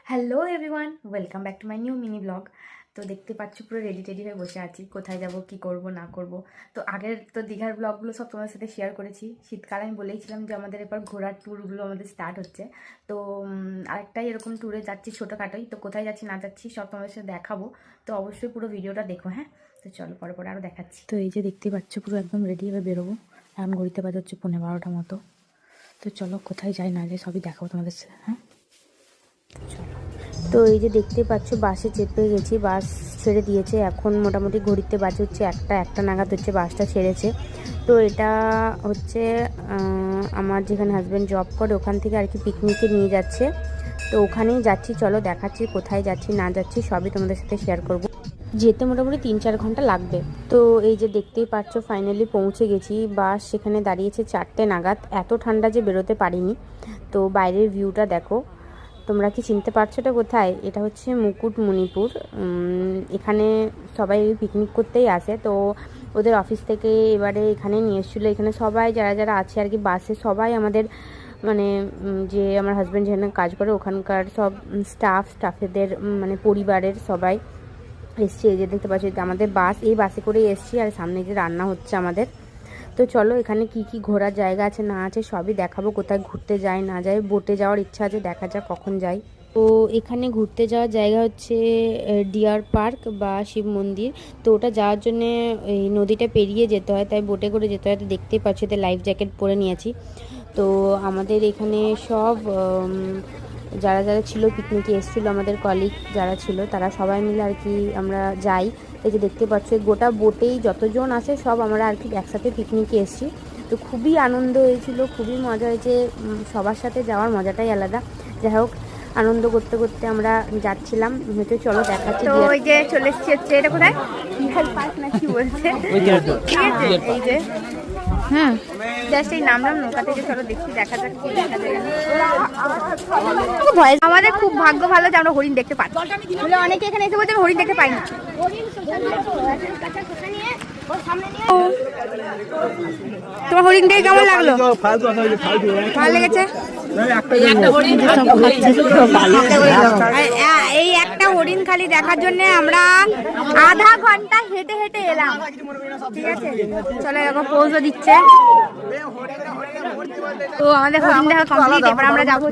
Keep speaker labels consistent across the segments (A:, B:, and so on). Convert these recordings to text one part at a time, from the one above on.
A: Hello everyone, welcome back to my new mini blog. তো দেখতে পাচ্ছ পুরো রেডি টেডি হয়ে বসে আছি, কোথায় যাব কি করব না করব। তো আগের তো দীঘার ব্লগগুলো সব তোমাদের সাথে শেয়ার করেছি। শীতকালে আমি বলেইছিলাম যে আমাদের এবার ঘোরার ট্যুরগুলো আমাদের স্টার্ট হচ্ছে। তো আরেকটাই এরকম ট্যুরে যাচ্ছি ছোটোখাটোই। তো কোথায় যাচ্ছি না যাচ্ছি সব তোমাদের সাথে দেখাবো। তো অবশ্যই পুরো ভিডিওটা দেখো। হ্যাঁ, তো চলো পরে পরে আরও দেখাচ্ছি। তো এই যে দেখতে পাচ্ছ পুরো একদম রেডি হয়ে বেরোবো। এখন ঘড়িতে বাজে হচ্ছে 11:30 মতো। তো চলো কোথায় যাই না যাই সবই দেখাবো তোমাদের সাথে। হ্যাঁ চলো। তো এই যে দেখতে পাচ্ছ বাসে চেপে গেছি, বাস ছেড়ে দিয়েছে। এখন মোটামুটি ঘড়িতে বাজে হচ্ছে একটা নাগাদ হচ্ছে বাসটা ছেড়েছে। তো এটা হচ্ছে আমার যেখানে হাজব্যান্ড জব করে ওখান থেকে আর কি পিকনিকে নিয়ে যাচ্ছে। তো ওখানেই যাচ্ছি, চলো দেখাচ্ছি কোথায় যাচ্ছি না যাচ্ছি সবই তোমাদের সাথে শেয়ার করব। যেতে মোটামুটি 3-4 ঘন্টা লাগবে। তো এই যে দেখতেই পাচ্ছ ফাইনালি পৌঁছে গেছি। বাস সেখানে দাঁড়িয়েছে 4টে নাগাদ। এত ঠান্ডা যে বেরোতে পারিনি। তো বাইরের ভিউটা দেখো। তোমরা কি চিনতে পারছো এটা কোথায়? এটা হচ্ছে মুকুটমণিপুর। এখানে সবাই পিকনিক করতেই আসে। তো ওদের অফিস থেকে এবারে এখানে নিয়ে এসেছিলো। এখানে সবাই যারা যারা আছে আর কি বাসে সবাই আমাদের মানে যে আমার হাজব্যান্ড যেখানে কাজ করে ওখানকার সব স্টাফেদের মানে পরিবারের সবাই এসছি। এই যে দেখতে পাচ্ছি আমাদের বাস, এই বাসে করেই এসছি। আর সামনে যে রান্না হচ্ছে আমাদের। তো চলো এখানে কি কি ঘোরার জায়গা আছে না আছে সবই দেখাবো। কোথায় ঘুরতে যায় না যায়, বোটে যাওয়ার ইচ্ছা আছে, দেখা যাক কখন যাই। তো এখানে ঘুরতে যাওয়ার জায়গা হচ্ছে ডিয়ার পার্ক বা শিব মন্দির। তো ওটা যাওয়ার জন্যে এই নদীটা পেরিয়ে যেতে হয়, তাই বোটে করে যেতে হয়। তো দেখতেই পাচ্ছি এতে লাইফ জ্যাকেট পরে নিয়েছি। তো আমাদের এখানে সব যারা যারা ছিল পিকনিকে এসেছিলো, আমাদের কলিগ যারা ছিল তারা সবাই মিলে আর কি আমরা যাই। এই যে দেখতে পাচ্ছ গোটা বোটেই যতজন আছে সব আমরা আর কি একসাথে পিকনিকে এসেছি। তো খুবই আনন্দ হয়েছিল, খুবই মজা হয়েছে। সবার সাথে যাওয়ার মজাটাই আলাদা। যাই হোক, আনন্দ করতে করতে আমরা যাচ্ছিলাম। হয়তো চলো দেখাচ্ছি। তো ওই যে চলে এসেছি হচ্ছে এটা কোথায় বিহার পার্ক না কি বলছে, এই যে হুম জাস্ট এই নামলাম নৌকা থেকে। চলো দেখি দেখা যাক কি দেখা যায়। আমাদের খুব ভাগ্য ভালো যে আমরা হরিণ দেখতে পাই। বলে অনেকে এখানে এসে বলছে হরিণ দেখতে পাই না। তোমার হরিণ দেখে কেমন লাগলো? ভালো লেগেছে। এই একটা হরিণ খালি দেখার জন্য আমরা আধা ঘন্টা হেঁটে হেঁটে এলাম। ঠিক আছে, চলো এরকম পোজও দিচ্ছে। তো আমাদের হরিণ দেখা কমপ্লিট। এবার আমরা যাবো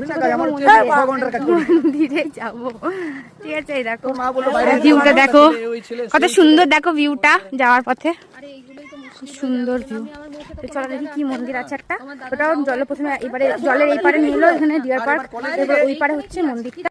A: মন্দিরে যাবো। ঠিক আছে, এই দেখো ভিউটা দেখো কত সুন্দর। দেখো ভিউটা যাওয়ার পথে সুন্দর ভিউ। চলো দেখি কি মন্দির আছে একটা। ওটাও জলে প্রথমে এবারে জলের এই পারে নিয়ে এলো, এখানে ডিয়ার পার্ক। এবার ওই পারে হচ্ছে মন্দিরটা।